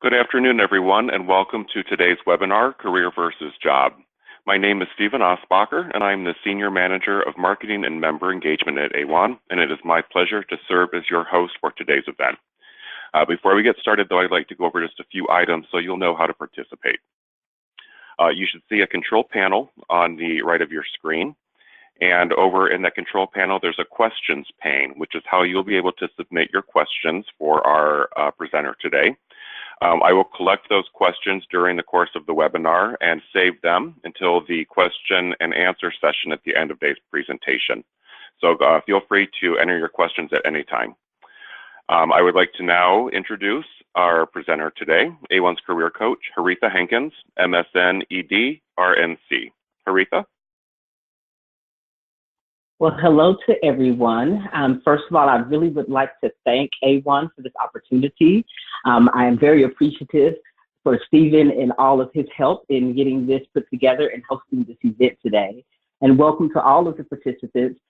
Good afternoon, everyone, and welcome to today's webinar, Career versus Job. My name is Stephen Osbacher, and I'm the Senior Manager of Marketing and Member Engagement at AWHONN, and it is my pleasure to serve as your host for today's event. Before we get started, though, I'd like to go over just a few items so you'll know how to participate. You should see a control panel on the right of your screen, and over in that control panel, there's a questions pane, which is how you'll be able to submit your questions for our presenter today. I will collect those questions during the course of the webinar and save them until the question and answer session at the end of today's presentation. So feel free to enter your questions at any time. I would like to now introduce our presenter today, AWHONN's career coach, Haritha Hankins, MSN ED RNC. Haritha? Well, hello to everyone. First of all, I really would like to thank AWHONN for this opportunity. I am very appreciative for Stephen and all of his help in getting this put together and hosting this event today. And welcome to all of the participants.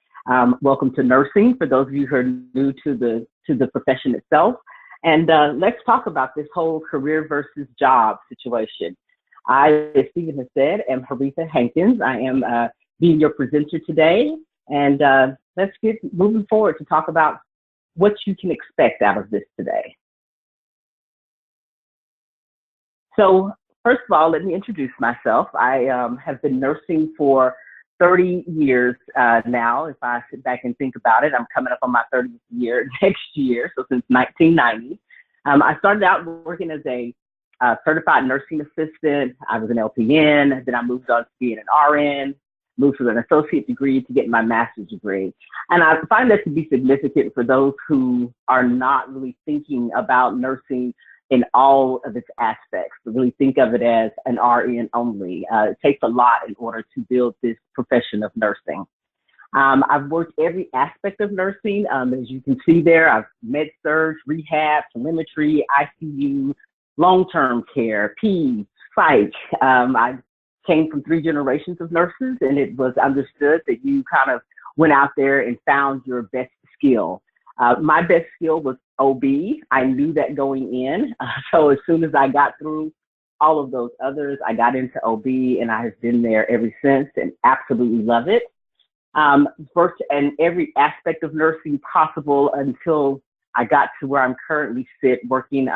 Welcome to nursing for those of you who are new to the profession itself. And let's talk about this whole career versus job situation. I, as Stephen has said, am Haritha Hankins. I am being your presenter today. And let's get moving forward to talk about what you can expect out of this today. So first of all, let me introduce myself. I have been nursing for 30 years now. If I sit back and think about it, I'm coming up on my 30th year next year, so since 1990. I started out working as a certified nursing assistant. I was an LPN, then I moved on to being an RN, moved to an associate degree to get my master's degree. And I find that to be significant for those who are not really thinking about nursing in all of its aspects, but really think of it as an RN only. It takes a lot in order to build this profession of nursing. I've worked every aspect of nursing. As you can see there, I've med-surg, rehab, telemetry, ICU, long-term care, peds, psych. I came from 3 generations of nurses, and it was understood that you kind of went out there and found your best skill. My best skill was OB. I knew that going in. So as soon as I got through all of those others, I got into OB, and I have been there ever since and absolutely love it. Worked in every aspect of nursing possible until I got to where I'm currently working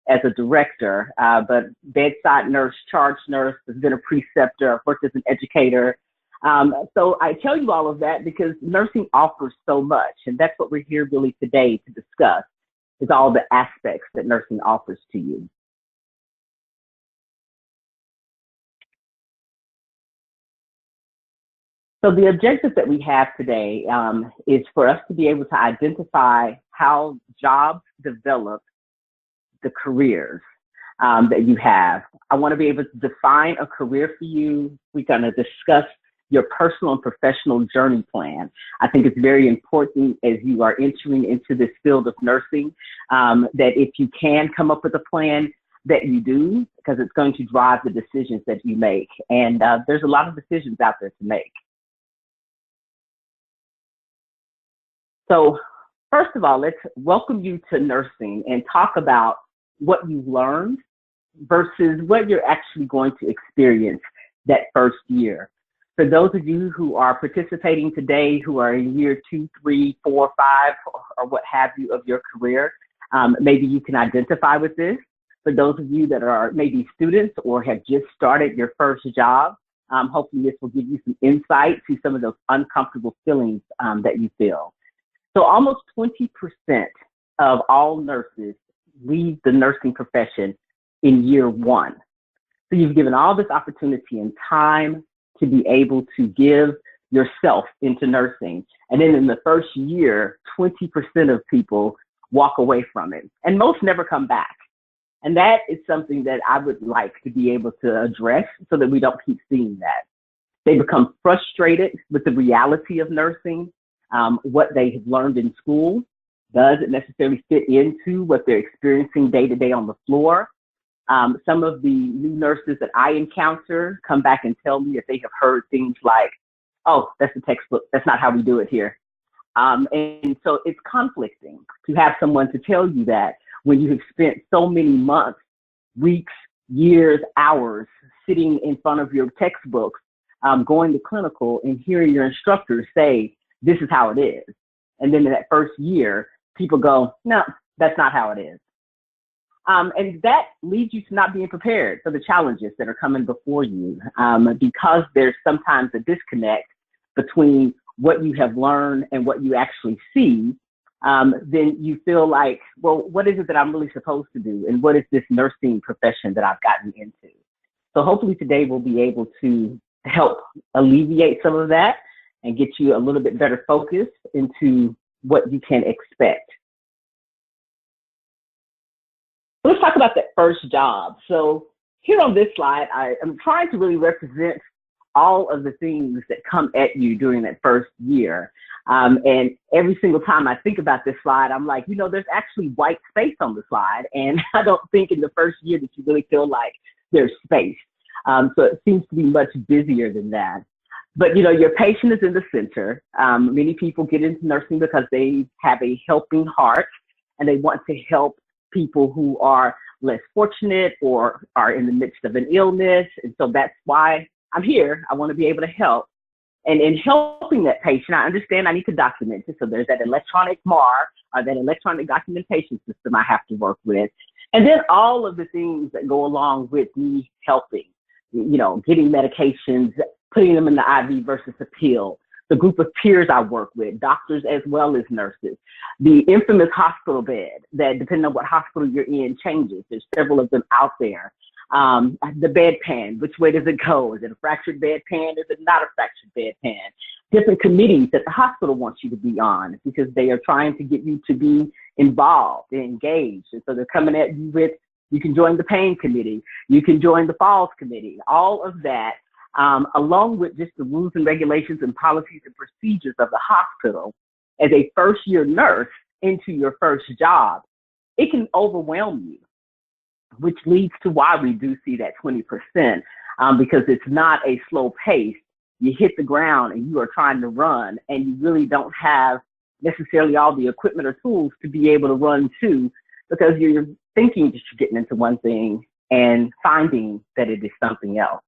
as a director, but bedside nurse, charge nurse, has been a preceptor, I've worked as an educator. So I tell you all of that because nursing offers so much, and that's what we're here really today to discuss, is all the aspects that nursing offers to you. So the objective that we have today is for us to be able to identify how jobs develop the careers that you have. I want to be able to define a career for you. We're going to discuss your personal and professional journey plan. I think it's very important as you are entering into this field of nursing that if you can come up with a plan, that you do, because it's going to drive the decisions that you make. And there's a lot of decisions out there to make. So first of all, let's welcome you to nursing and talk about what you've learned versus what you're actually going to experience that first year. For those of you who are participating today, who are in year 2, 3, 4, 5, or what have you of your career, maybe you can identify with this. For those of you that are maybe students or have just started your first job, hopefully this will give you some insight to some of those uncomfortable feelings that you feel. So almost 20% of all nurses leave the nursing profession in year 1. So you've given all this opportunity and time to be able to give yourself into nursing. And then in the first year, 20% of people walk away from it, and most never come back. And that is something that I would like to be able to address so that we don't keep seeing that. They become frustrated with the reality of nursing. What they have learned in school doesn't necessarily fit into what they're experiencing day to day on the floor. Some of the new nurses that I encounter come back and tell me that they have heard things like, oh, that's the textbook, that's not how we do it here. And so it's conflicting to have someone to tell you that when you have spent so many months weeks, years, hours sitting in front of your textbooks, going to clinical and hearing your instructors say, this is how it is. And then in that first year, people go, no, that's not how it is. And that leads you to not being prepared for the challenges that are coming before you, because there's sometimes a disconnect between what you have learned and what you actually see. Then you feel like, well, what is it that I'm really supposed to do? And what is this nursing profession that I've gotten into? So hopefully today we'll be able to help alleviate some of that and get you a little bit better focus into what you can expect. Let's talk about that first job. So here on this slide, I am trying to really represent all of the things that come at you during that first year. And every single time I think about this slide, I'm like, you know, there's actually white space on the slide. And I don't think in the first year that you really feel like there's space. So it seems to be much busier than that. But, you know, your patient is in the center. Many people get into nursing because they have a helping heart and they want to help people who are less fortunate or are in the midst of an illness. And so that's why I'm here. I want to be able to help. And in helping that patient, I understand I need to document it. So there's that electronic MAR, or that electronic documentation system I have to work with. And then all of the things that go along with me helping, you know, getting medications, putting them in the IV versus a pill, the group of peers I work with, doctors as well as nurses, the infamous hospital bed that, depending on what hospital you're in, changes. There's several of them out there. The bedpan, which way does it go? Is it a fractured bedpan? Is it not a fractured bedpan? Different committees that the hospital wants you to be on because they are trying to get you to be involved and engaged. And so they're coming at you with, you can join the pain committee, you can join the falls committee, all of that, along with just the rules and regulations and policies and procedures of the hospital. As a first-year nurse into your first job, it can overwhelm you, which leads to why we do see that 20%, because it's not a slow pace. You hit the ground and you are trying to run, and you really don't have necessarily all the equipment or tools to be able to run to, because you're thinking that you're getting into one thing and finding that it is something else.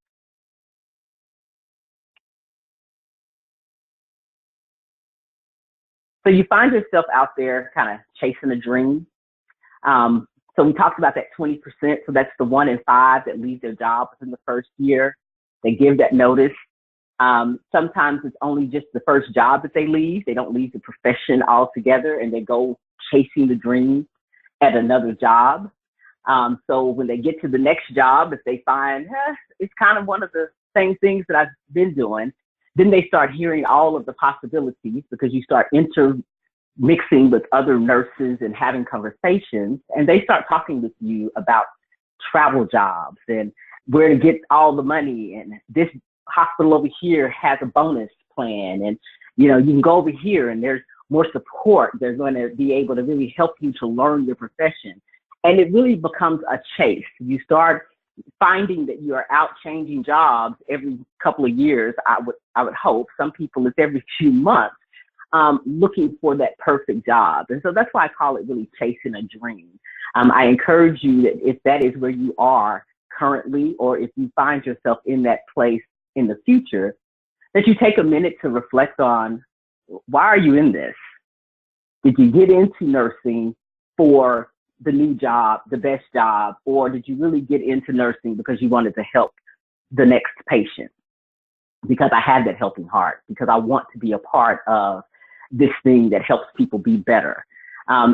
So you find yourself out there kind of chasing a dream. So we talked about that 20%. So that's the 1 in 5 that leave their job within the first year. They give that notice. Sometimes it's only just the first job that they leave. They don't leave the profession altogether, and they go chasing the dream at another job. So when they get to the next job, if they find it's kind of one of the same things that I've been doing, then they start hearing all of the possibilities, because you start intermixing with other nurses and having conversations, and they start talking with you about travel jobs and where to get all the money. And this hospital over here has a bonus plan, and, you know, you can go over here and there's more support. They're going to be able to really help you to learn your profession. And it really becomes a chase. You start finding that you are out changing jobs every couple of years. I would hope. Some people it's every few months, looking for that perfect job. And so that's why I call it really chasing a dream. I encourage you that if that is where you are currently, or if you find yourself in that place in the future, that you take a minute to reflect on, why are you in this? Did you get into nursing for the new job, the best job, or did you really get into nursing because you wanted to help the next patient? Because I have that helping heart, because I want to be a part of this thing that helps people be better.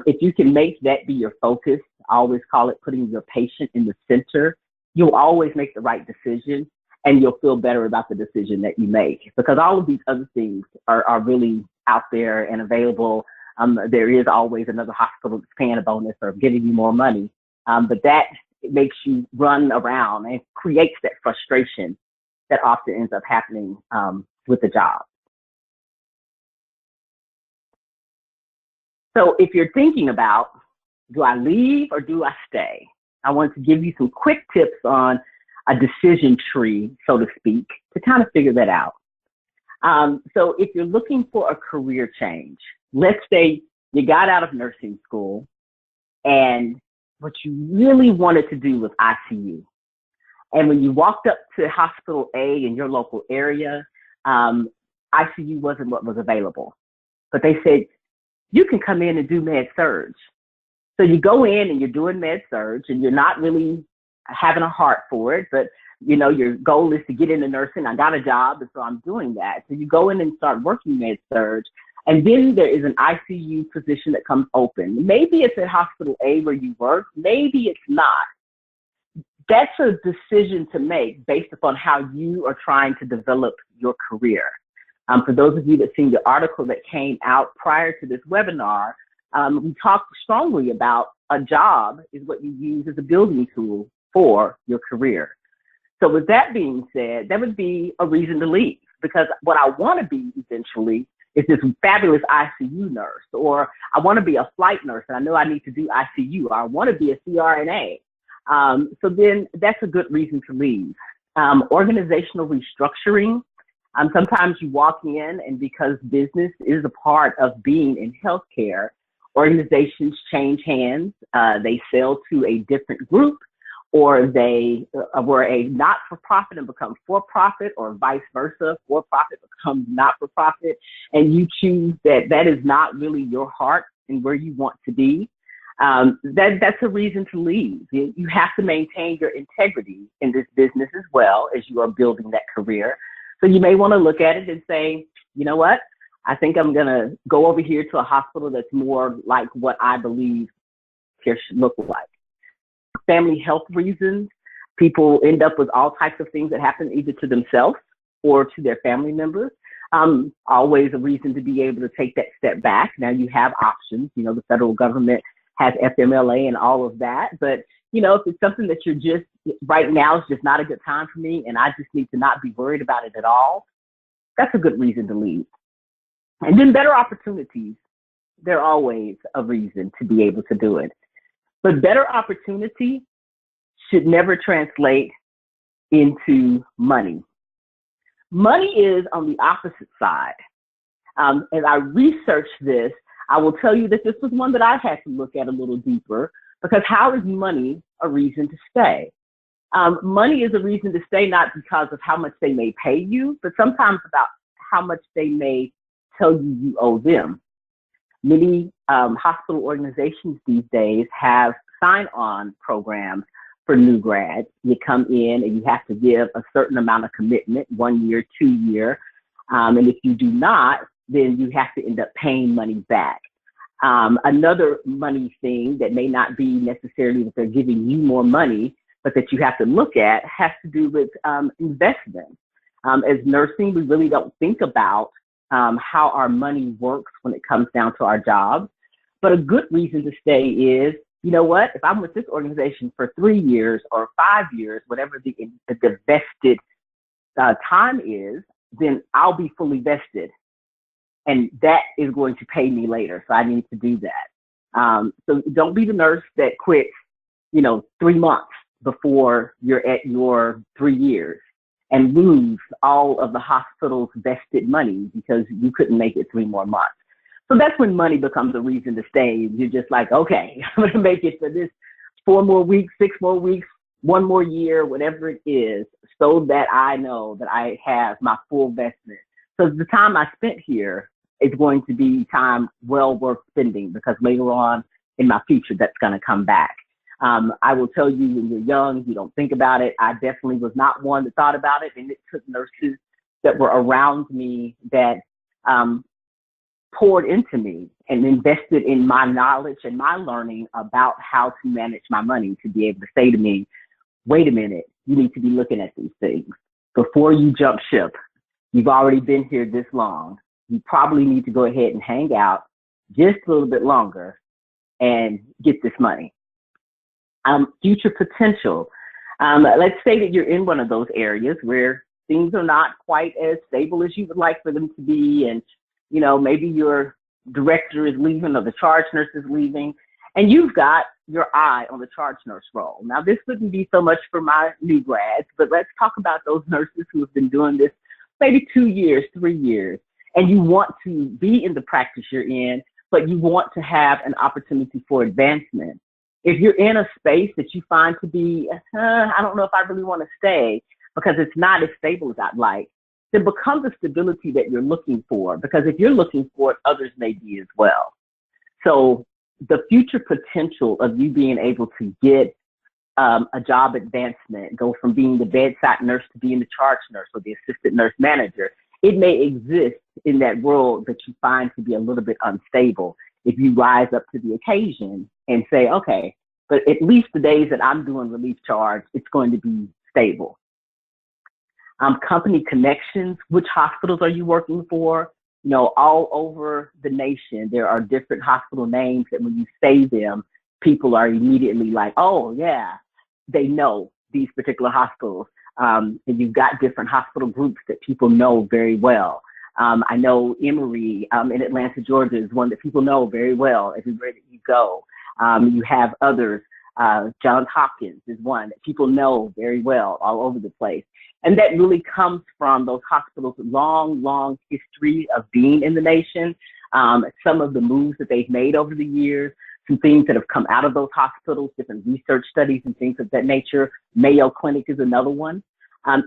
If you can make that be your focus, I always call it putting your patient in the center, you'll always make the right decision, and you'll feel better about the decision that you make, because all of these other things are really out there and available. There is always another hospital that's paying a bonus or giving you more money, but that makes you run around and creates that frustration that often ends up happening with the job. So if you're thinking about, do I leave or do I stay? I want to give you some quick tips on a decision tree, so to speak, to kind of figure that out. So if you're looking for a career change, let's say you got out of nursing school and what you really wanted to do was ICU. And when you walked up to Hospital A in your local area, ICU wasn't what was available. But they said, you can come in and do med surg. So you go in and you're doing med surg and you're not really having a heart for it, but you know, your goal is to get into nursing. I got a job, and so I'm doing that. So you go in and start working med surg. And then there is an ICU position that comes open. Maybe it's at Hospital A where you work. Maybe it's not. That's a decision to make based upon how you are trying to develop your career. For those of you that seen the article that came out prior to this webinar, we talked strongly about a job is what you use as a building tool for your career. So with that being said, that would be a reason to leave, because what I want to be eventually is this fabulous ICU nurse, or I want to be a flight nurse and I know I need to do ICU, or I want to be a CRNA. So then that's a good reason to leave. Organizational restructuring. Sometimes you walk in and because business is a part of being in healthcare, organizations change hands. They sell to a different group, or they were a not-for-profit and become for-profit, or vice versa, for-profit becomes not-for-profit, and you choose that that is not really your heart and where you want to be. That's a reason to leave. You have to maintain your integrity in this business as well as you are building that career. So you may want to look at it and say, you know what? I think I'm going to go over here to a hospital that's more like what I believe care should look like. Family health reasons, people end up with all types of things that happen either to themselves or to their family members. Always a reason to be able to take that step back. Now you have options. You know, the federal government has FMLA and all of that. But, you know, if it's something that you're just, right now it's just not a good time for me and I just need to not be worried about it at all, that's a good reason to leave. And then better opportunities, they're always a reason to be able to do it. But better opportunity should never translate into money. Money is on the opposite side. As I researched this, I will tell you that this was one that I had to look at a little deeper, because how is money a reason to stay? Money is a reason to stay not because of how much they may pay you, but sometimes about how much they may tell you you owe them. Many hospital organizations these days have sign-on programs for new grads. You come in and you have to give a certain amount of commitment, 1 year, 2 year. And if you do not, then you have to end up paying money back. Another money thing that may not be necessarily that they're giving you more money, but that you have to look at has to do with investment. As nursing, we really don't think about how our money works when it comes down to our jobs. But a good reason to stay is, you know what, if I'm with this organization for 3 years or 5 years, whatever the vested time is, then I'll be fully vested. And that is going to pay me later. So I need to do that. So don't be the nurse that quits, 3 months before you're at your 3 years and lose all of the hospital's vested money because you couldn't make it 3 more months. So that's when money becomes a reason to stay. You're just like, okay, I'm going to make it for this 4 more weeks, 6 more weeks, 1 more year, whatever it is, so that I know that I have my full investment. So the time I spent here is going to be time well worth spending, because later on in my future, that's going to come back. I will tell you, when you're young, you don't think about it. I definitely was not one that thought about it. And it took nurses that were around me that poured into me and invested in my knowledge and my learning about how to manage my money to be able to say to me, wait a minute, you need to be looking at these things. Before you jump ship, you've already been here this long. You probably need to go ahead and hang out just a little bit longer and get this money. Future potential. Let's say that you're in one of those areas where things are not quite as stable as you would like for them to be. And, maybe your director is leaving or the charge nurse is leaving, and you've got your eye on the charge nurse role. Now, this wouldn't be so much for my new grads, but let's talk about those nurses who have been doing this maybe 2 years, 3 years, and you want to be in the practice you're in, but you want to have an opportunity for advancement. If you're in a space that you find to be, I don't know if I really want to stay because it's not as stable as I'd like, then become the stability that you're looking for. Because if you're looking for it, others may be as well. So the future potential of you being able to get a job advancement, go from being the bedside nurse to being the charge nurse or the assistant nurse manager, it may exist in that world that you find to be a little bit unstable. If you rise up to the occasion and say, okay, but at least the days that I'm doing relief charge, it's going to be stable. Company connections, which hospitals are you working for? You know, all over the nation, there are different hospital names that when you say them, people are immediately like, oh yeah, they know these particular hospitals. And you've got different hospital groups that people know very well. I know Emory in Atlanta, Georgia is one that people know very well everywhere that you go. You have others. Johns Hopkins is one that people know very well all over the place. And that really comes from those hospitals' long history of being in the nation, some of the moves that they've made over the years, some things that have come out of those hospitals, different research studies and things of that nature. Mayo Clinic is another one.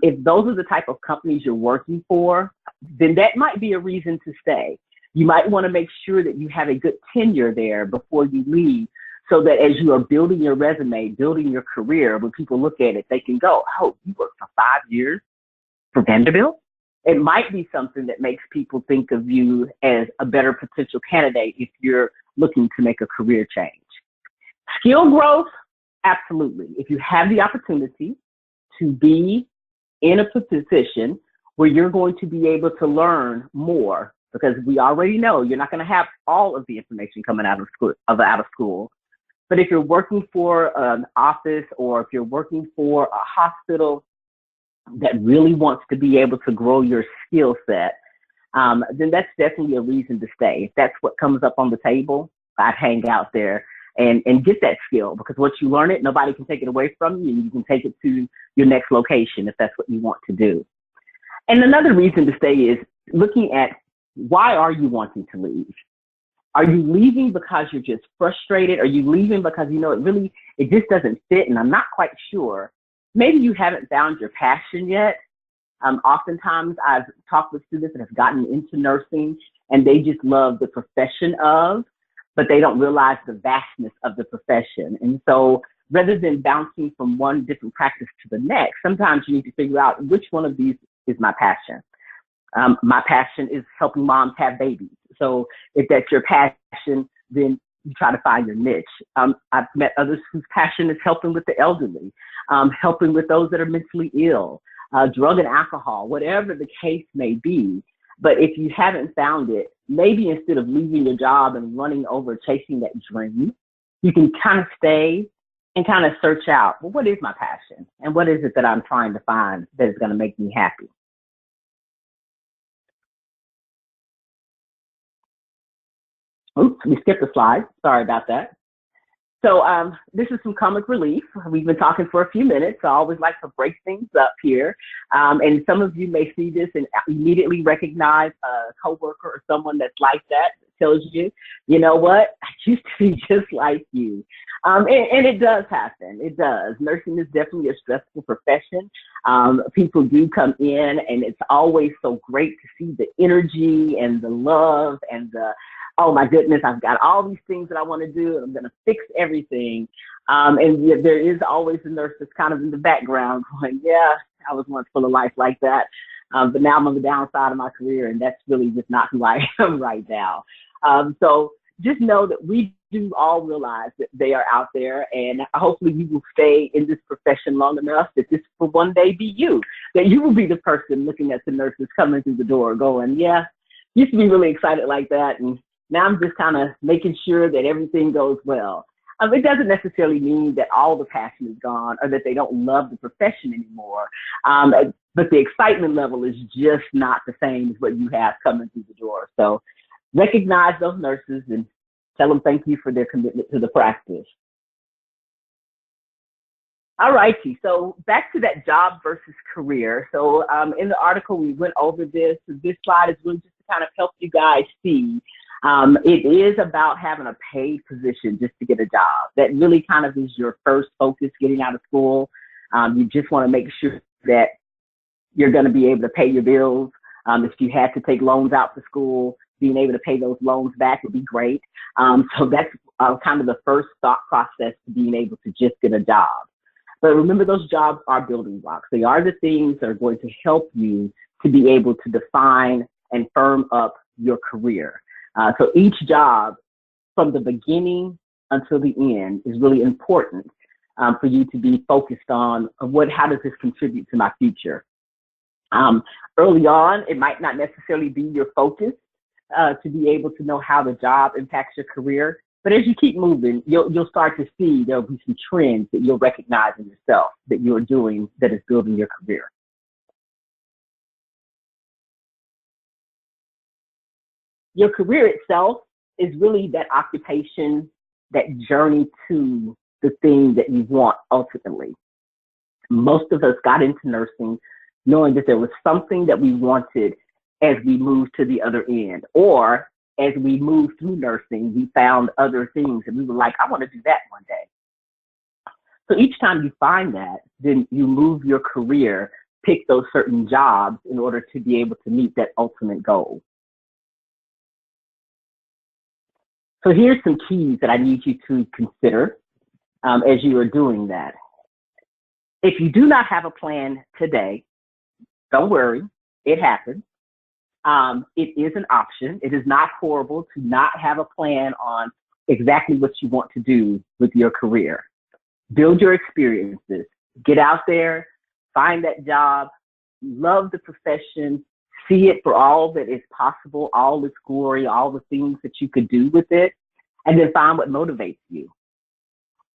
If those are the type of companies you're working for, then that might be a reason to stay. You might want to make sure that you have a good tenure there before you leave, so that as you are building your resume, building your career, when people look at it, they can go, oh, you worked for 5 years for Vanderbilt? It might be something that makes people think of you as a better potential candidate if you're looking to make a career change. Skill growth, absolutely. If you have the opportunity to be in a position where you're going to be able to learn more, because we already know you're not going to have all of the information coming out of school. But if you're working for an office or if you're working for a hospital that really wants to be able to grow your skill set, then that's definitely a reason to stay. If that's what comes up on the table, I'd hang out there and get that skill, because once you learn it, nobody can take it away from you, and you can take it to your next location if that's what you want to do. And another reason to stay is looking at, why are you wanting to leave? Are you leaving because you're just frustrated? Are you leaving because, you know, it just doesn't fit and I'm not quite sure? Maybe you haven't found your passion yet. Oftentimes I've talked with students that have gotten into nursing and they just love the profession of, but they don't realize the vastness of the profession. And so rather than bouncing from one different practice to the next, sometimes you need to figure out which one of these is my passion. My passion is helping moms have babies. So if that's your passion, then you try to find your niche. I've met others whose passion is helping with the elderly, helping with those that are mentally ill, drug and alcohol, whatever the case may be. But if you haven't found it, maybe instead of leaving your job and running over chasing that dream, you can kind of stay and kind of search out, well, what is my passion? And what is it that I'm trying to find that is going to make me happy? Oops, we skipped a slide. Sorry about that. So this is some comic relief. We've been talking for a few minutes, so I always like to break things up here. And some of you may see this and immediately recognize a coworker or someone that's like that tells you, you know what, I used to be just like you. And it does happen. It does. Nursing is definitely a stressful profession. People do come in, and it's always so great to see the energy and the love and the, oh my goodness, I've got all these things that I want to do, and I'm going to fix everything. And there is always a nurse that's kind of in the background going, yeah, I was once full of life like that. But now I'm on the downside of my career, and that's really just not who I am right now. So just know that we do all realize that they are out there, and hopefully you will stay in this profession long enough that this will one day be you, that you will be the person looking at the nurses coming through the door going, yeah, used to be really excited like that, and now I'm just kind of making sure that everything goes well. It doesn't necessarily mean that all the passion is gone or that they don't love the profession anymore, but the excitement level is just not the same as what you have coming through the door. So recognize those nurses and tell them thank you for their commitment to the practice. All righty, so back to that job versus career. So in the article, we went over this. This slide is really just to kind of help you guys see It is about having a paid position just to get a job. That really kind of is your first focus getting out of school. You just want to make sure that you're going to be able to pay your bills. If you had to take loans out for school, being able to pay those loans back would be great. So that's kind of the first thought process to being able to just get a job. But remember, those jobs are building blocks. They are the things that are going to help you to be able to define and firm up your career. So each job from the beginning until the end is really important for you to be focused on how does this contribute to my future? Early on, it might not necessarily be your focus to be able to know how the job impacts your career. But as you keep moving, you'll start to see there'll be some trends that you'll recognize in yourself that you're doing that is building your career. Your career itself is really that occupation, that journey to the thing that you want ultimately. Most of us got into nursing knowing that there was something that we wanted as we moved to the other end, or as we moved through nursing, we found other things and we were like, I want to do that one day. So each time you find that, then you move your career, pick those certain jobs in order to be able to meet that ultimate goal. So here's some keys that I need you to consider as you are doing that. If you do not have a plan today, don't worry, it happens. It is an option. It is not horrible to not have a plan on exactly what you want to do with your career. Build your experiences. Get out there, find that job, love the profession, see it for all that is possible, all its glory, all the things that you could do with it, and then find what motivates you.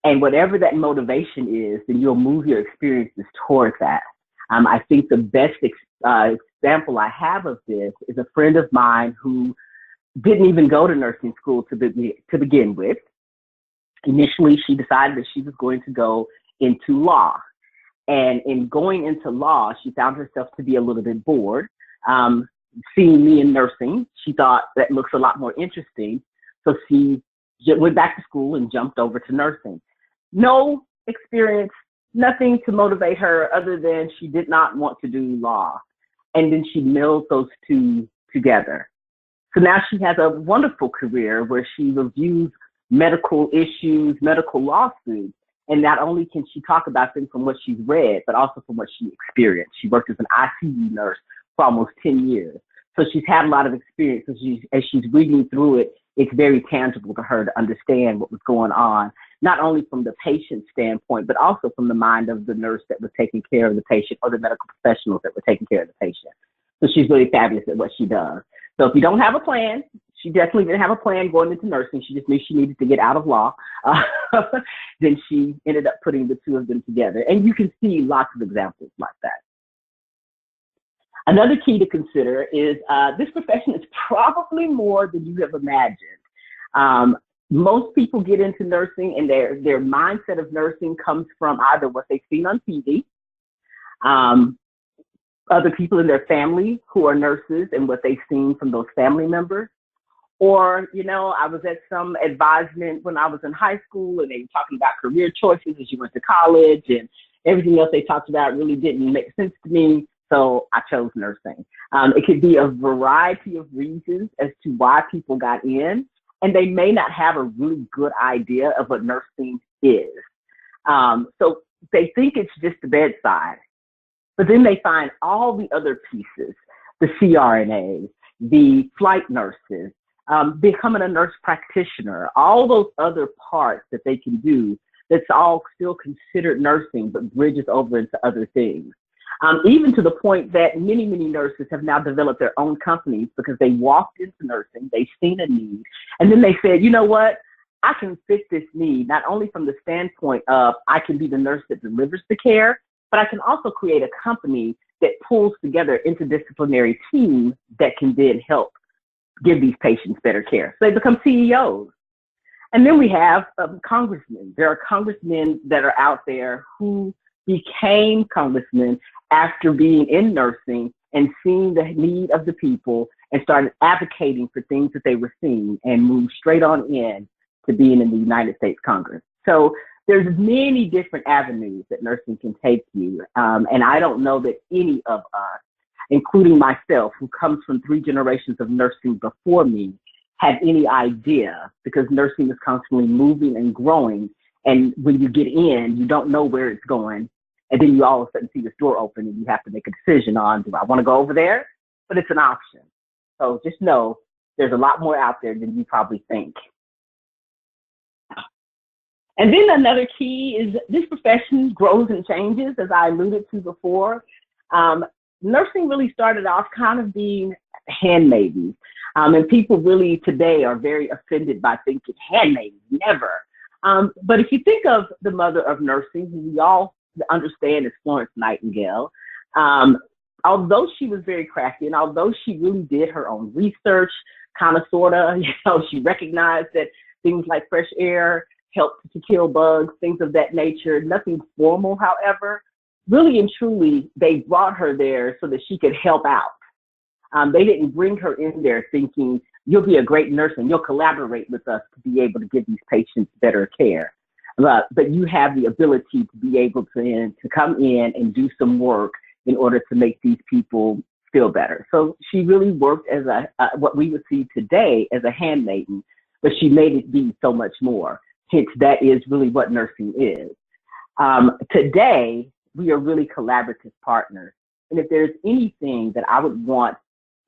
And whatever that motivation is, then you'll move your experiences towards that. I think the best example I have of this is a friend of mine who didn't even go to nursing school to begin with. Initially, she decided that she was going to go into law. And in going into law, she found herself to be a little bit bored. Seeing me in nursing, she thought that looks a lot more interesting. So she went back to school and jumped over to nursing. No experience, nothing to motivate her other than she did not want to do law. And then she melded those two together. So now she has a wonderful career where she reviews medical issues, medical lawsuits. And not only can she talk about things from what she's read, but also from what she experienced. She worked as an ICU nurse for almost 10 years. So she's had a lot of experience. So as she's reading through it, it's very tangible to her to understand what was going on, not only from the patient standpoint, but also from the mind of the nurse that was taking care of the patient or the medical professionals that were taking care of the patient. So she's really fabulous at what she does. So if you don't have a plan, she definitely didn't have a plan going into nursing. She just knew she needed to get out of law. Then she ended up putting the two of them together. And you can see lots of examples like that. Another key to consider is this profession is probably more than you have imagined. Most people get into nursing and their mindset of nursing comes from either what they've seen on TV, other people in their family who are nurses and what they've seen from those family members. Or, I was at some advisement when I was in high school and they were talking about career choices as you went to college, and everything else they talked about really didn't make sense to me. So I chose nursing. It could be a variety of reasons as to why people got in, and they may not have a really good idea of what nursing is. So they think it's just the bedside, but then they find all the other pieces, the CRNAs, the flight nurses, becoming a nurse practitioner, all those other parts that they can do that's all still considered nursing, but bridges over into other things. Even to the point that many, many nurses have now developed their own companies because they walked into nursing, they've seen a need, and then they said, you know what, I can fit this need, not only from the standpoint of I can be the nurse that delivers the care, but I can also create a company that pulls together interdisciplinary teams that can then help give these patients better care. So they become CEOs. And then we have congressmen. There are congressmen that are out there who became congressmen after being in nursing and seeing the need of the people and started advocating for things that they were seeing and moved straight on in to being in the United States Congress. So there's many different avenues that nursing can take you. And I don't know that any of us, including myself, who comes from 3 generations of nursing before me, had any idea, because nursing is constantly moving and growing. And when you get in, you don't know where it's going. And then you all of a sudden see this door open and you have to make a decision on, do I want to go over there? But it's an option. So just know there's a lot more out there than you probably think. And then another key is this profession grows and changes, as I alluded to before. Nursing really started off kind of being handmaidens. And people really today are very offended by thinking handmaidens, never. But if you think of the mother of nursing, who we all understand is Florence Nightingale, although she was very crafty and although she really did her own research, kind of, sort of, she recognized that things like fresh air helped to kill bugs, things of that nature, nothing formal, however. Really and truly, they brought her there so that she could help out. They didn't bring her in there thinking, you'll be a great nurse and you'll collaborate with us to be able to give these patients better care. But you have the ability to be able to come in and do some work in order to make these people feel better. So she really worked as what we would see today as a handmaiden, but she made it be so much more. Hence, that is really what nursing is. Today, we are really collaborative partners. And if there's anything that I would want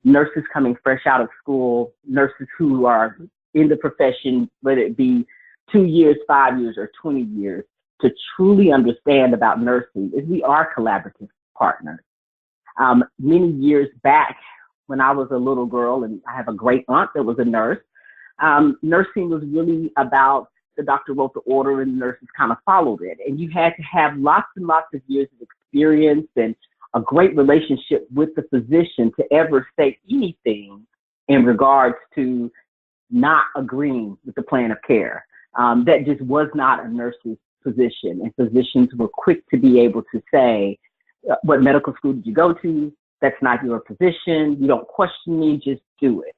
nurses coming fresh out of school, nurses who are in the profession, whether it be 2 years, 5 years, or 20 years, to truly understand about nursing, is we are collaborative partners. Many years back, when I was a little girl, and I have a great aunt that was a nurse, nursing was really about the doctor wrote the order and the nurses kind of followed it. And you had to have lots and lots of years of experience and a great relationship with the physician to ever say anything in regards to not agreeing with the plan of care. That just was not a nurse's position. And physicians were quick to be able to say, what medical school did you go to? That's not your position. You don't question me, just do it.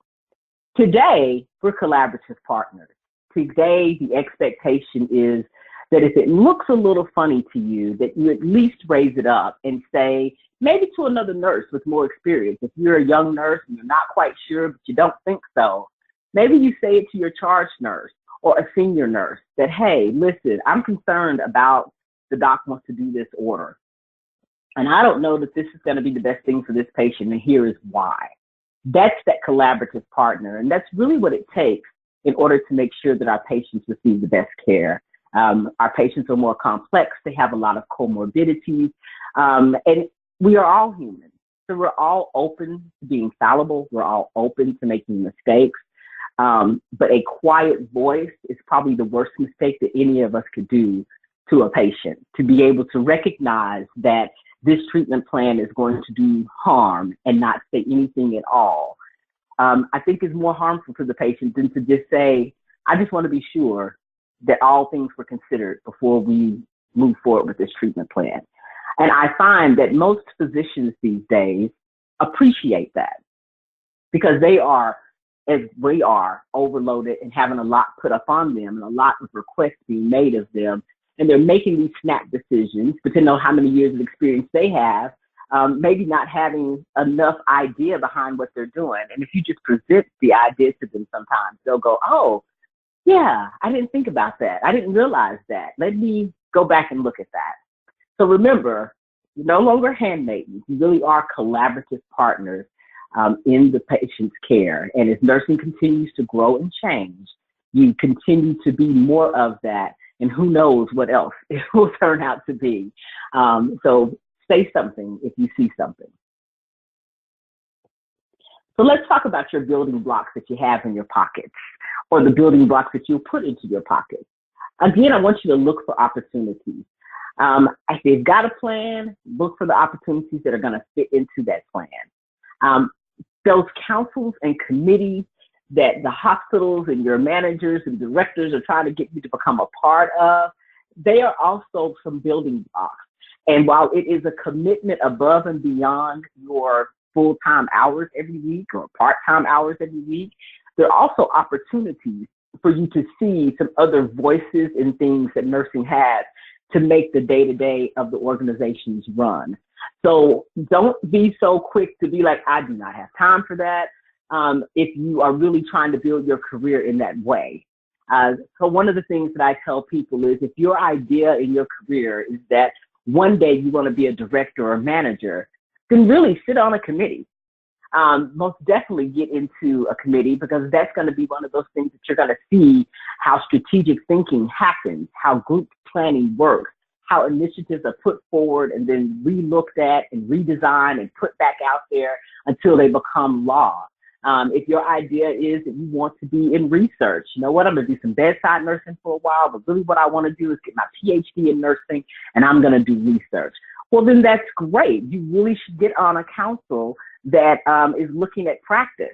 Today, we're collaborative partners. Today, the expectation is that if it looks a little funny to you, that you at least raise it up and say, maybe to another nurse with more experience. If you're a young nurse and you're not quite sure, but you don't think so, maybe you say it to your charge nurse or a senior nurse that, hey, listen, I'm concerned about the doc wants to do this order. And I don't know that this is going to be the best thing for this patient, and here is why. That's that collaborative partner, and that's really what it takes in order to make sure that our patients receive the best care. Our patients are more complex. They have a lot of comorbidities, and we are all human. So we're all open to being fallible. We're all open to making mistakes. But a quiet voice is probably the worst mistake that any of us could do to a patient, to be able to recognize that this treatment plan is going to do harm and not say anything at all. I think is more harmful to the patient than to just say, I just want to be sure that all things were considered before we move forward with this treatment plan. And I find that most physicians these days appreciate that because they are, as we are, overloaded and having a lot put up on them and a lot of requests being made of them. And they're making these snap decisions, depending on how many years of experience they have, maybe not having enough idea behind what they're doing. And if you just present the idea to them sometimes, they'll go, oh, yeah, I didn't think about that. I didn't realize that. Let me go back and look at that. So remember, you're no longer handmaidens. You really are collaborative partners in the patient's care. And as nursing continues to grow and change, you continue to be more of that. And who knows what else it will turn out to be. So say something if you see something. So let's talk about your building blocks that you have in your pockets, or the building blocks that you put into your pockets. Again, I want you to look for opportunities. If you've got a plan, look for the opportunities that are going to fit into that plan. Those councils and committees that the hospitals and your managers and directors are trying to get you to become a part of, they are also some building blocks. And while it is a commitment above and beyond your full-time hours every week or part-time hours every week, there are also opportunities for you to see some other voices and things that nursing has to make the day-to-day of the organizations run. So don't be so quick to be like, I do not have time for that, if you are really trying to build your career in that way. So one of the things that I tell people is if your idea in your career is that one day you want to be a director or a manager, then really sit on a committee. Most definitely get into a committee, because that's going to be one of those things that you're going to see how strategic thinking happens, how group planning works, how initiatives are put forward and then re-looked at and redesigned and put back out there until they become law. If your idea is that you want to be in research, you know what, I'm going to do some bedside nursing for a while, but really what I want to do is get my PhD in nursing and I'm going to do research. Well, then that's great. You really should get on a council that is looking at practice,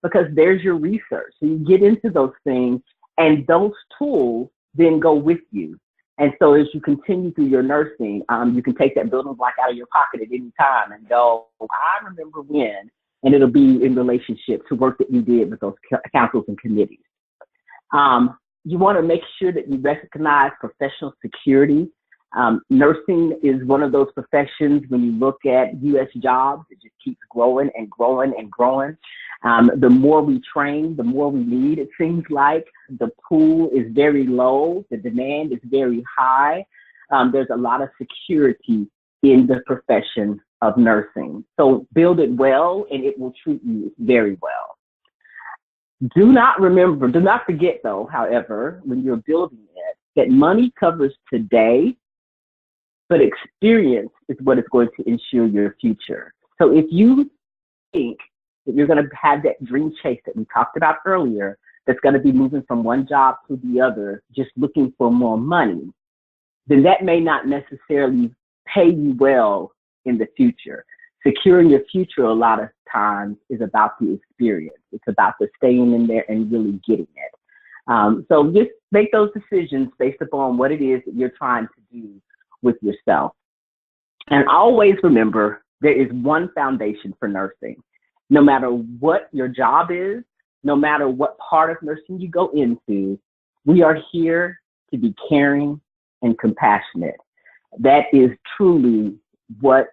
because there's your research. So you get into those things and those tools then go with you. And so as you continue through your nursing, you can take that building block out of your pocket at any time and go, I remember when, and it'll be in relationship to work that you did with those councils and committees. You want to make sure that you recognize professional security. Nursing is one of those professions, when you look at U.S. jobs, it just keeps growing and growing and growing. The more we train, the more we need. It seems like the pool is very low. The demand is very high. There's a lot of security in the profession of nursing. So build it well and it will treat you very well. Do not forget though, however, when you're building it, that money covers today, but experience is what is going to ensure your future. So if you think that you're going to have that dream chase that we talked about earlier, that's going to be moving from one job to the other, just looking for more money, then that may not necessarily pay you well in the future. Securing your future a lot of times is about the experience. It's about the staying in there and really getting it. So just make those decisions based upon what it is that you're trying to do with yourself. And always remember, there is one foundation for nursing. No matter what your job is, no matter what part of nursing you go into, we are here to be caring and compassionate. That is truly what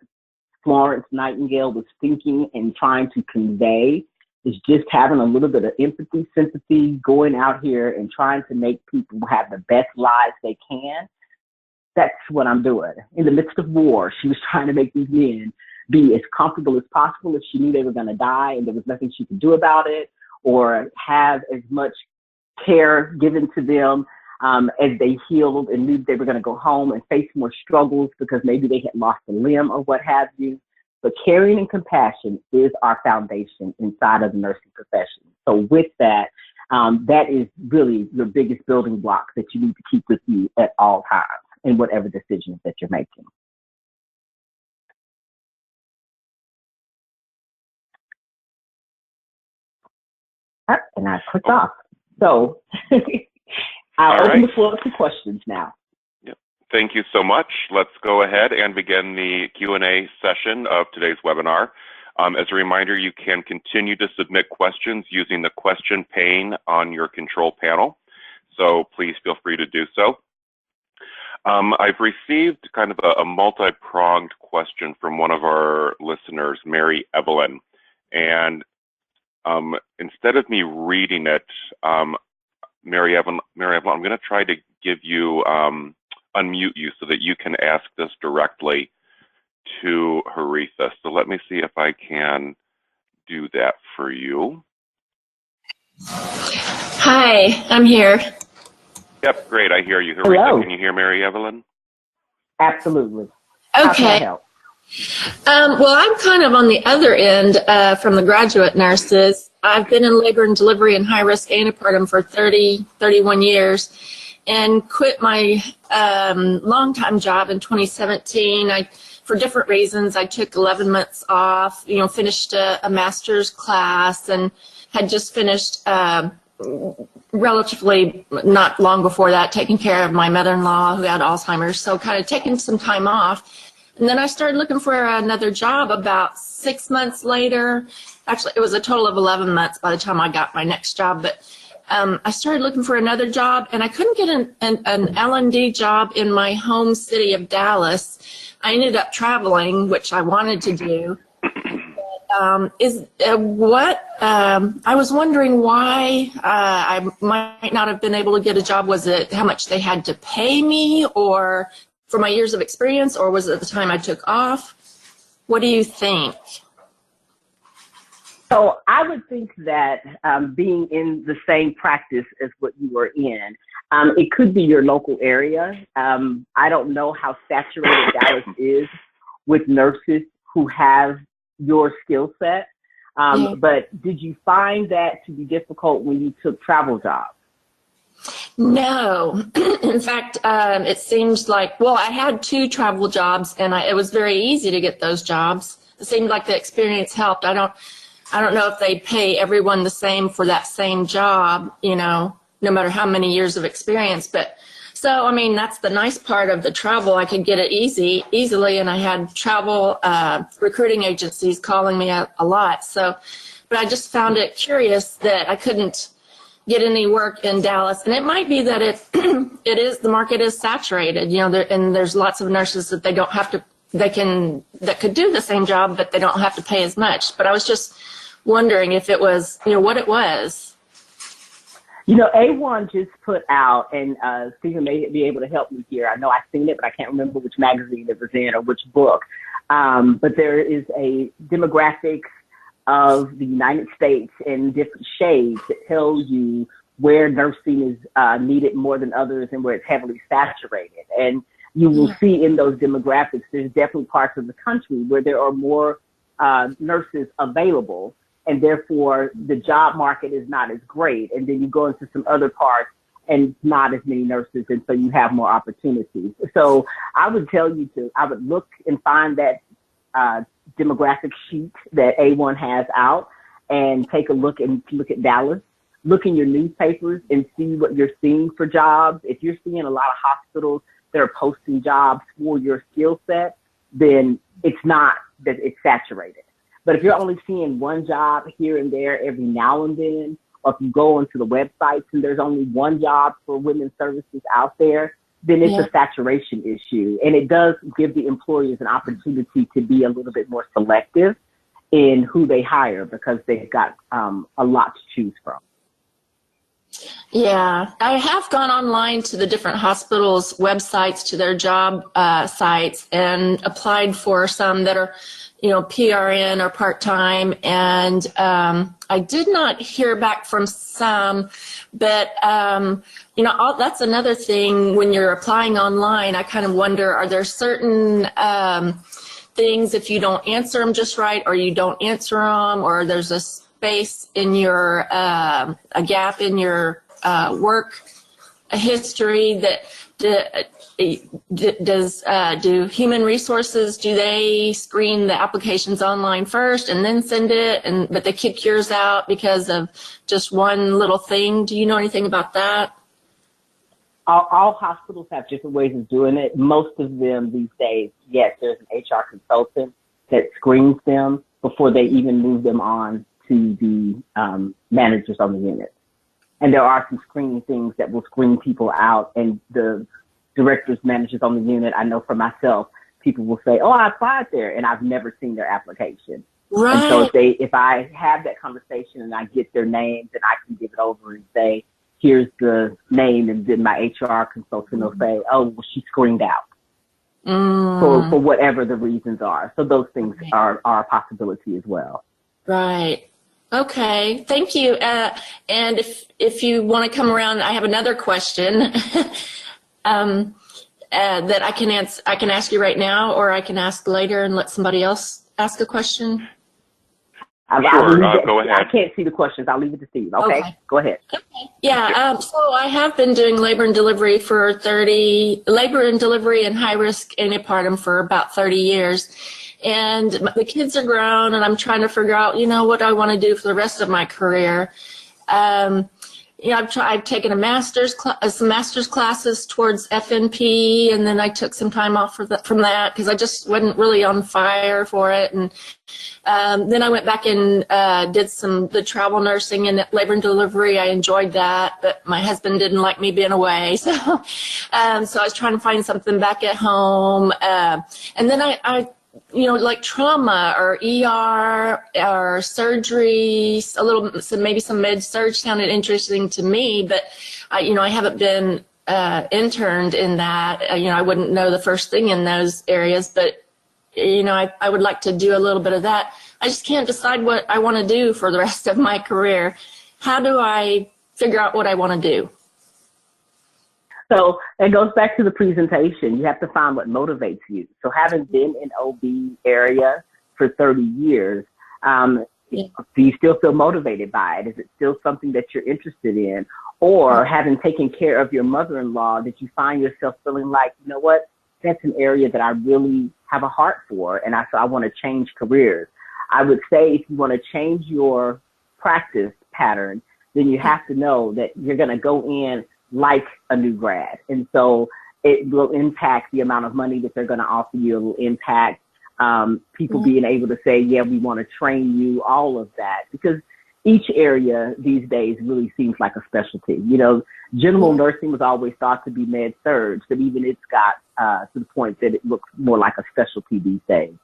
Florence Nightingale was thinking and trying to convey, is just having a little bit of empathy, sympathy, going out here and trying to make people have the best lives they can. That's what I'm doing. In the midst of war, she was trying to make these men be as comfortable as possible if she knew they were going to die and there was nothing she could do about it, or have as much care given to them as they healed and knew they were going to go home and face more struggles because maybe they had lost a limb or what have you. But caring and compassion is our foundation inside of the nursing profession. So with that, that is really your biggest building block that you need to keep with you at all times in whatever decisions that you're making. And I clicked off. So I'll open the floor to questions now. Yep. Thank you so much. Let's go ahead and begin the Q&A session of today's webinar. As a reminder, you can continue to submit questions using the question pane on your control panel. So please feel free to do so. I've received kind of a multi-pronged question from one of our listeners, Mary Evelyn. And instead of me reading it, Mary Evelyn, I'm going to try to give you, unmute you so that you can ask this directly to Haritha. So let me see if I can do that for you. Hi, I'm here. Yep, great. I hear you. Haritha, hello. Can you hear Mary Evelyn? Absolutely. Okay. How can I help? Well, I'm kind of on the other end from the graduate nurses. I've been in labor and delivery and high-risk antepartum for 31 years and quit my long-time job in 2017. For different reasons, I took 11 months off, finished a master's class and had just finished relatively not long before that taking care of my mother-in-law who had Alzheimer's. So kind of taking some time off. And then I started looking for another job about 6 months later. Actually, it was a total of 11 months by the time I got my next job. But I started looking for another job, and I couldn't get an L&D job in my home city of Dallas. I ended up traveling, which I wanted to do. I was wondering why I might not have been able to get a job. Was it how much they had to pay me, or for my years of experience, or was it the time I took off? What do you think? So I would think that being in the same practice as what you were in, it could be your local area. I don't know how saturated Dallas is with nurses who have your skill set, but did you find that to be difficult when you took travel jobs? No. In fact, it seems like, well, I had 2 travel jobs, and it was very easy to get those jobs. It seemed like the experience helped. I don't know if they pay everyone the same for that same job, you know, no matter how many years of experience. But so, I mean, that's the nice part of the travel. I could get it easily, and I had travel recruiting agencies calling me a lot. So, but I just found it curious that I couldn't get any work in Dallas. And it might be that the market is saturated, you know, and there's lots of nurses that that could do the same job, but they don't have to pay as much. But I was just wondering if it was, you know, what it was. You know, AWHONN just put out, and Stephen may be able to help me here. I know I've seen it, but I can't remember which magazine it was in or which book. But there is a demographics of the United States in different shades that tells you where nursing is needed more than others and where it's heavily saturated. And you will see in those demographics, there's definitely parts of the country where there are more nurses available, and therefore the job market is not as great. And then you go into some other parts and not as many nurses, and so you have more opportunities. So I would tell you I would look and find that demographic sheet that AWHONN has out and take a look at Dallas. Look in your newspapers and see what you're seeing for jobs. If you're seeing a lot of hospitals that are posting jobs for your skill set, then it's not that it's saturated. But if you're only seeing one job here and there every now and then, or if you go onto the websites and there's only one job for women's services out there, then it's a saturation issue. And it does give the employers an opportunity to be a little bit more selective in who they hire because they've got a lot to choose from. Yeah, I have gone online to the different hospitals' websites, to their job sites, and applied for some that are, you know, PRN or part-time. And I did not hear back from some, but, you know, that's another thing when you're applying online. I kind of wonder, are there certain things, if you don't answer them just right, or you don't answer them, or there's a space in your, a gap in your work history that do human resources, do they screen the applications online first and then send it, but they kick yours out because of just one little thing? Do you know anything about that? All hospitals have different ways of doing it. Most of them these days, yes, there's an HR consultant that screens them before they even move them on to the managers on the unit. And there are some screening things that will screen people out, and the directors, managers on the unit, I know for myself, people will say, oh, I applied there, and I've never seen their application. Right. And so if I have that conversation and I get their names, and I can give it over and say, here's the name, and then my HR consultant will say, oh, well, she screened out for whatever the reasons are. So those things are a possibility as well. Right. Okay, thank you. And if you want to come around, I have another question that I can ask you right now, or I can ask later and let somebody else ask a question. Sure, go ahead. I can't see the questions. I'll leave it to Steve. Okay. Go ahead. Okay. Yeah. So I have been doing labor and delivery and high risk antepartum for about 30 years. And the kids are grown, and I'm trying to figure out, you know, what I want to do for the rest of my career. I've taken some master's classes towards FNP, and then I took some time off from that because I just wasn't really on fire for it. And then I went back and did the travel nursing and labor and delivery. I enjoyed that, but my husband didn't like me being away, so so I was trying to find something back at home. And then I like trauma or ER or surgery, maybe some med surg sounded interesting to me, but I haven't been interned in that. I wouldn't know the first thing in those areas, but I would like to do a little bit of that. I just can't decide what I want to do for the rest of my career. How do I figure out what I want to do? So it goes back to the presentation. You have to find what motivates you. So having been in OB area for 30 years, do you still feel motivated by it? Is it still something that you're interested in? Or having taken care of your mother-in-law, did you find yourself feeling like, you know what, that's an area that I really have a heart for, and I want to change careers? I would say if you want to change your practice pattern, then you have to know that you're going to go in like a new grad. And so it will impact the amount of money that they're going to offer you. It will impact people being able to say, yeah, we want to train you, all of that. Because each area these days really seems like a specialty. General nursing was always thought to be med surg, but even it's got to the point that it looks more like a specialty these days.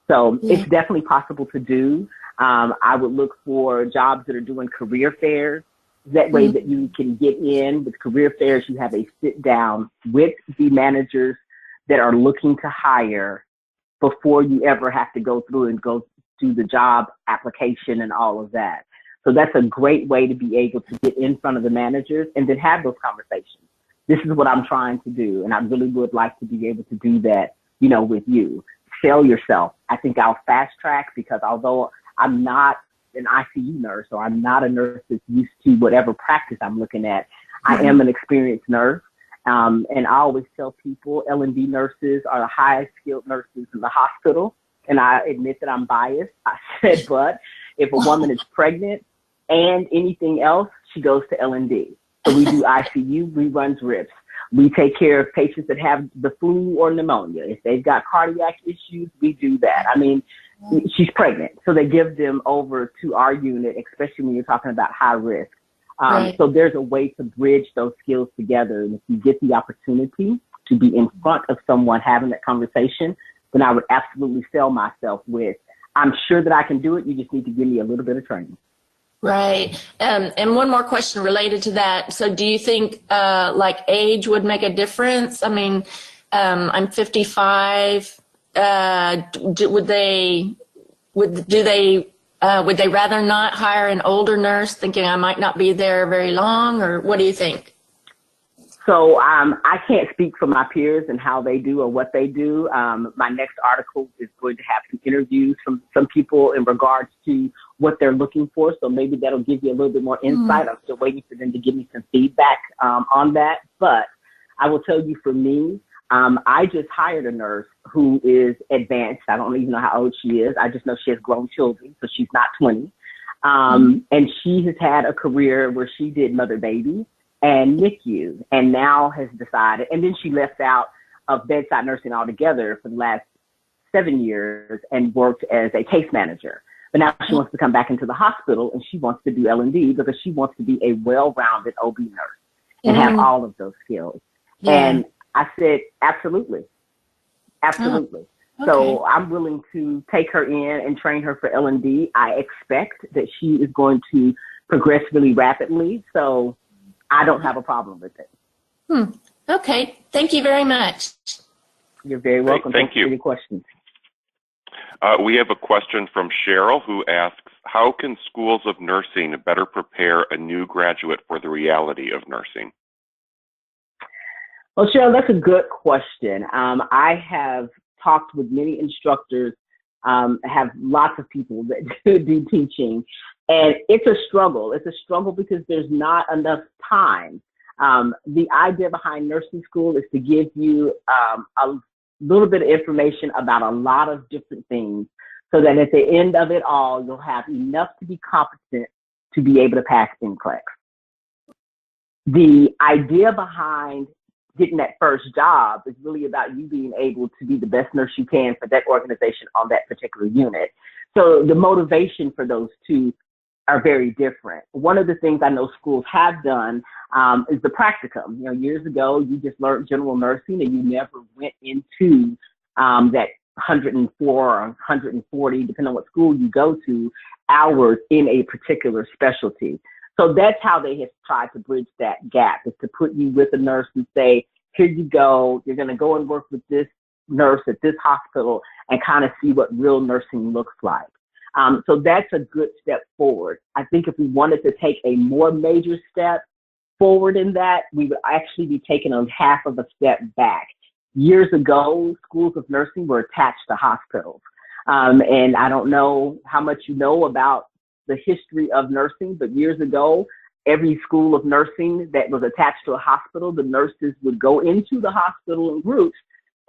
So it's definitely possible to do. I would look for jobs that are doing career fairs. That way that you can get in with career fairs. You have a sit down with the managers that are looking to hire before you ever have to go through and go do the job application and all of that. So that's a great way to be able to get in front of the managers and then have those conversations. This is what I'm trying to do, and I really would like to be able to do that, with you. Sell yourself. I think I'll fast track because although I'm not an ICU nurse, or I'm not a nurse that's used to whatever practice I'm looking at, I am an experienced nurse. And I always tell people L&D nurses are the highest skilled nurses in the hospital. And I admit that I'm biased. I said, but if a woman is pregnant and anything else, she goes to L&D. So we do ICU, we run drips. We take care of patients that have the flu or pneumonia. If they've got cardiac issues, we do that. I mean, she's pregnant, so they give them over to our unit, especially when you're talking about high risk. Right. So there's a way to bridge those skills together. And if you get the opportunity to be in front of someone having that conversation, then I would absolutely sell myself with, I'm sure that I can do it. You just need to give me a little bit of training. Right. And one more question related to that. So do you think age would make a difference? I mean, I'm 55. Would they rather not hire an older nurse thinking I might not be there very long, or what do you think? So I can't speak for my peers and how they do or what they do. My next article is going to have some interviews from some people in regards to what they're looking for. So maybe that'll give you a little bit more insight. I'm still waiting for them to give me some feedback on that. But I will tell you, for me, I just hired a nurse who is advanced. I don't even know how old she is. I just know she has grown children, so she's not 20. And she has had a career where she did mother baby and NICU, and now has decided, and then she left out of bedside nursing altogether for the last 7 years and worked as a case manager. But now she wants to come back into the hospital, and she wants to do L&D because she wants to be a well-rounded OB nurse and have all of those skills. And I said, absolutely. Absolutely. Okay. So I'm willing to take her in and train her for L&D. I expect that she is going to progress really rapidly. So I don't have a problem with it. Okay. Thank you very much. You're very welcome. Thank you. For your questions. We have a question from Cheryl, who asks, how can schools of nursing better prepare a new graduate for the reality of nursing? Well, Cheryl, that's a good question. I have talked with many instructors, have lots of people that do teaching, and it's a struggle. It's a struggle because there's not enough time. The idea behind nursing school is to give you a little bit of information about a lot of different things so that at the end of it all, you'll have enough to be competent to be able to pass NCLEX. the idea behind getting that first job is really about you being able to be the best nurse you can for that organization on that particular unit. So the motivation for those two are very different. One of the things I know schools have done is the practicum. You know, years ago, you just learned general nursing and you never went into that 104 or 140, depending on what school you go to, hours in a particular specialty. So that's how they have tried to bridge that gap, is to put you with a nurse and say, here you go, you're going to go and work with this nurse at this hospital and kind of see what real nursing looks like. So that's a good step forward. I think if we wanted to take a more major step forward in that, we would actually be taking a half of a step back. Years ago, schools of nursing were attached to hospitals. And I don't know how much you know about the history of nursing, but years ago, every school of nursing that was attached to a hospital, the nurses would go into the hospital in groups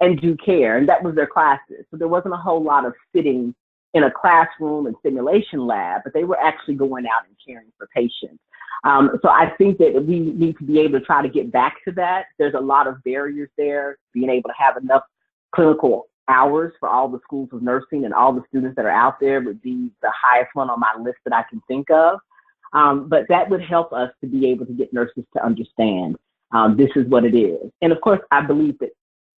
and do care, and that was their classes. So there wasn't a whole lot of sitting in a classroom and simulation lab, but they were actually going out and caring for patients. So I think that we need to be able to try to get back to that. There's a lot of barriers there, being able to have enough clinical hours for all the schools of nursing and all the students that are out there would be the highest one on my list that I can think of. But that would help us to be able to get nurses to understand this is what it is. And of course, I believe that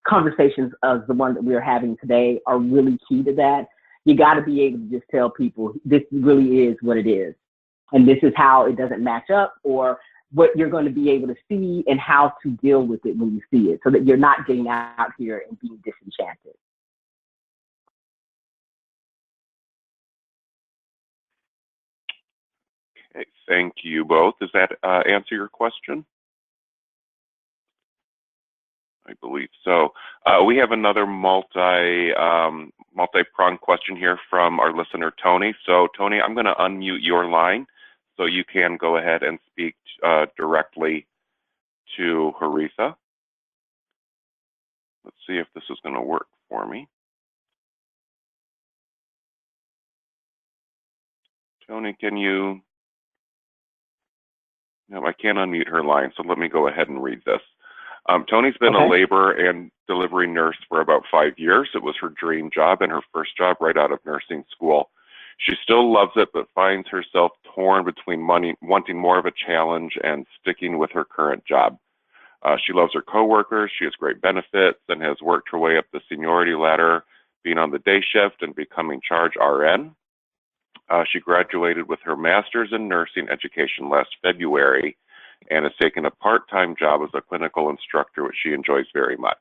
conversations as the one that we're having today are really key to that. You got to be able to just tell people this really is what it is. And this is how it doesn't match up, or what you're going to be able to see and how to deal with it when you see it, so that you're not getting out here and being disenchanted. Okay, thank you both. Does that answer your question? I believe so. We have another multi-pronged question here from our listener, Tony. So, Tony, I'm going to unmute your line so you can go ahead and speak directly to Haritha. Let's see if this is going to work for me. Tony, can you? No, I can't unmute her line, so let me go ahead and read this. Tony's been a labor and delivery nurse for about 5 years. It was her dream job and her first job right out of nursing school. She still loves it, but finds herself torn between wanting more of a challenge and sticking with her current job. She loves her coworkers, she has great benefits, and has worked her way up the seniority ladder, being on the day shift and becoming charge RN. She graduated with her master's in nursing education last February and has taken a part-time job as a clinical instructor, which she enjoys very much.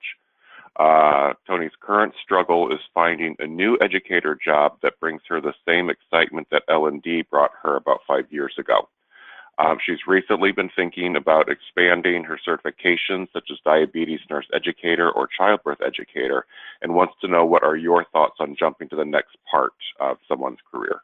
Tony's current struggle is finding a new educator job that brings her the same excitement that L&D brought her about 5 years ago. She's recently been thinking about expanding her certifications, such as diabetes nurse educator or childbirth educator, and wants to know, what are your thoughts on jumping to the next part of someone's career?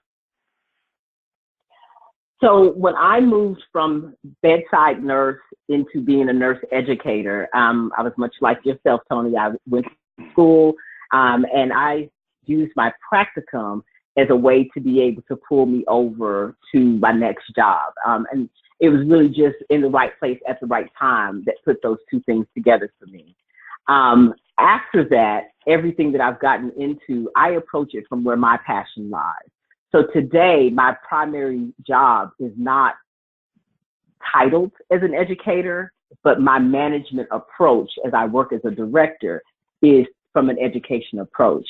So when I moved from bedside nurse into being a nurse educator, I was much like yourself, Tony. I went to school and I used my practicum as a way to be able to pull me over to my next job. And it was really just in the right place at the right time that put those two things together for me. After that, everything that I've gotten into, I approach it from where my passion lies. So today, my primary job is not titled as an educator, but my management approach as I work as a director is from an education approach.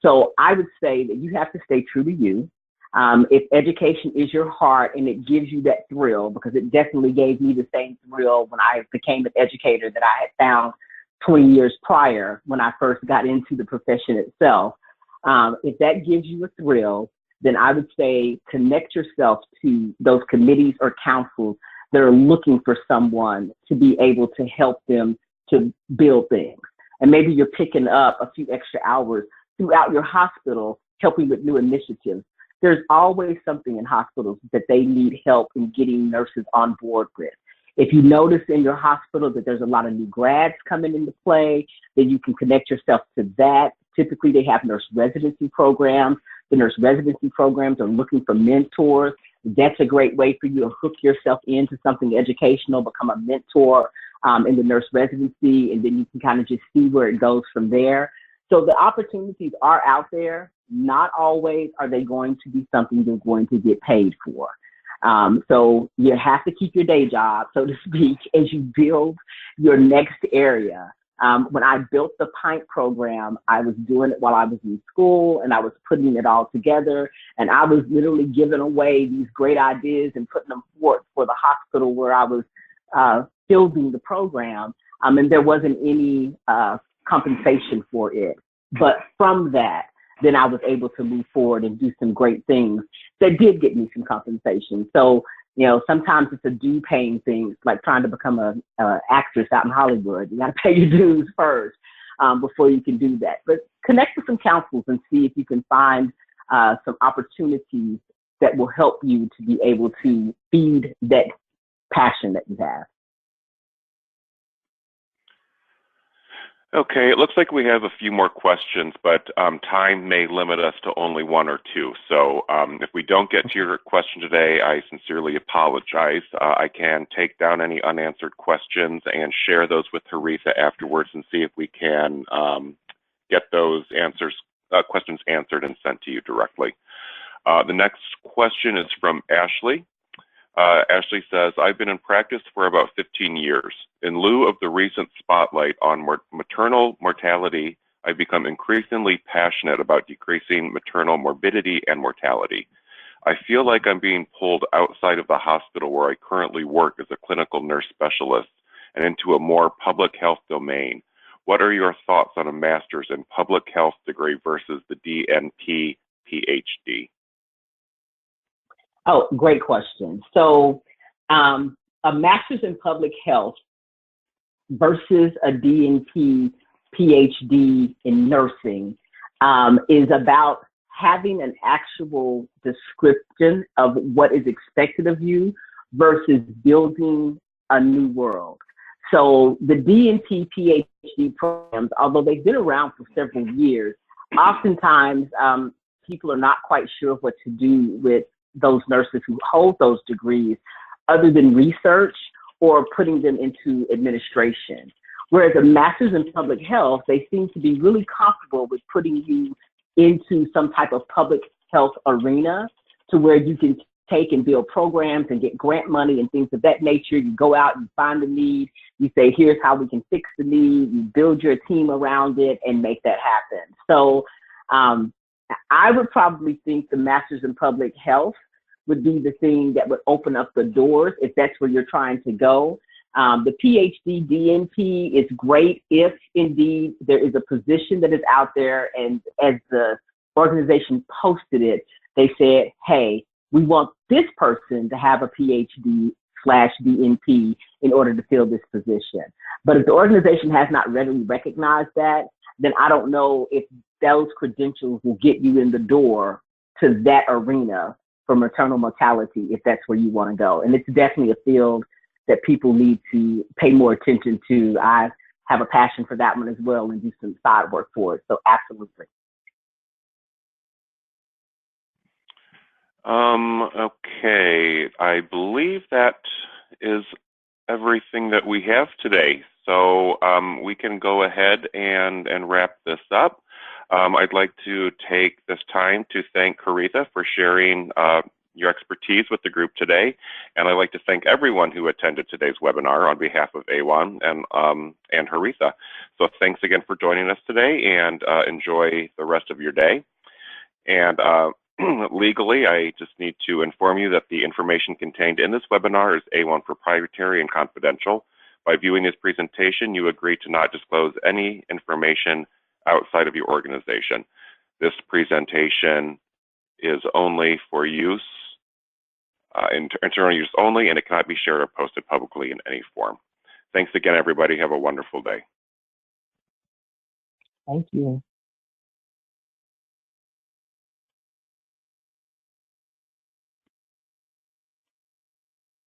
So I would say that you have to stay true to you. If education is your heart and it gives you that thrill, because it definitely gave me the same thrill when I became an educator that I had found 20 years prior when I first got into the profession itself. If that gives you a thrill, then I would say connect yourself to those committees or councils that are looking for someone to be able to help them to build things. And maybe you're picking up a few extra hours throughout your hospital, helping with new initiatives. There's always something in hospitals that they need help in getting nurses on board with. If you notice in your hospital that there's a lot of new grads coming into play, then you can connect yourself to that. Typically, they have nurse residency programs. The nurse residency programs are looking for mentors. that's a great way for you to hook yourself into something educational, become a mentor in the nurse residency, and then you can kind of just see where it goes from there. So the opportunities are out there. Not always are they going to be something you're going to get paid for. So you have to keep your day job, so to speak, as you build your next area. When I built the PINT program, I was doing it while I was in school, and I was putting it all together, and I was literally giving away these great ideas and putting them forth for the hospital where I was building the program, and there wasn't any compensation for it. But from that, then I was able to move forward and do some great things that did get me some compensation. So, you know, sometimes it's a due paying thing, like trying to become an actress out in Hollywood. You got to pay your dues first before you can do that. But connect with some counsels and see if you can find some opportunities that will help you to be able to feed that passion that you have. Okay, it looks like we have a few more questions, but time may limit us to only one or two. So if we don't get to your question today, I sincerely apologize. I can take down any unanswered questions and share those with Haritha afterwards and see if we can get those questions answered and sent to you directly. The next question is from Ashley. Ashley says, I've been in practice for about 15 years. In lieu of the recent spotlight on maternal mortality, I've become increasingly passionate about decreasing maternal morbidity and mortality. I feel like I'm being pulled outside of the hospital where I currently work as a clinical nurse specialist and into a more public health domain. What are your thoughts on a master's in public health degree versus the DNP PhD? Oh, great question. So a master's in public health versus a DNP PhD in nursing is about having an actual description of what is expected of you versus building a new world. So the DNP PhD programs, although they've been around for several years, oftentimes people are not quite sure what to do with those nurses who hold those degrees other than research or putting them into administration. Whereas a master's in public health, they seem to be really comfortable with putting you into some type of public health arena to where you can take and build programs and get grant money and things of that nature. You go out, you find the need, you say, here's how we can fix the need, you build your team around it and make that happen. So I would probably think the master's in public health would be the thing that would open up the doors if that's where you're trying to go. The PhD DNP is great if indeed there is a position that is out there, and as the organization posted it, they said, hey, we want this person to have a PhD/DNP in order to fill this position. But if the organization has not readily recognized that, then I don't know if those credentials will get you in the door to that arena for maternal mortality, if that's where you want to go. And it's definitely a field that people need to pay more attention to. I have a passion for that one as well and do some side work for it. So absolutely. Okay, I believe that is everything that we have today. So we can go ahead and wrap this up. I'd like to take this time to thank Haritha for sharing your expertise with the group today. And I'd like to thank everyone who attended today's webinar on behalf of AWHONN and Haritha. So thanks again for joining us today, and enjoy the rest of your day. And legally, I just need to inform you that the information contained in this webinar is AWHONN proprietary and confidential. By viewing this presentation, you agree to not disclose any information outside of your organization. This presentation is only for use, internal use only, and it cannot be shared or posted publicly in any form. Thanks again, everybody. Have a wonderful day. Thank you.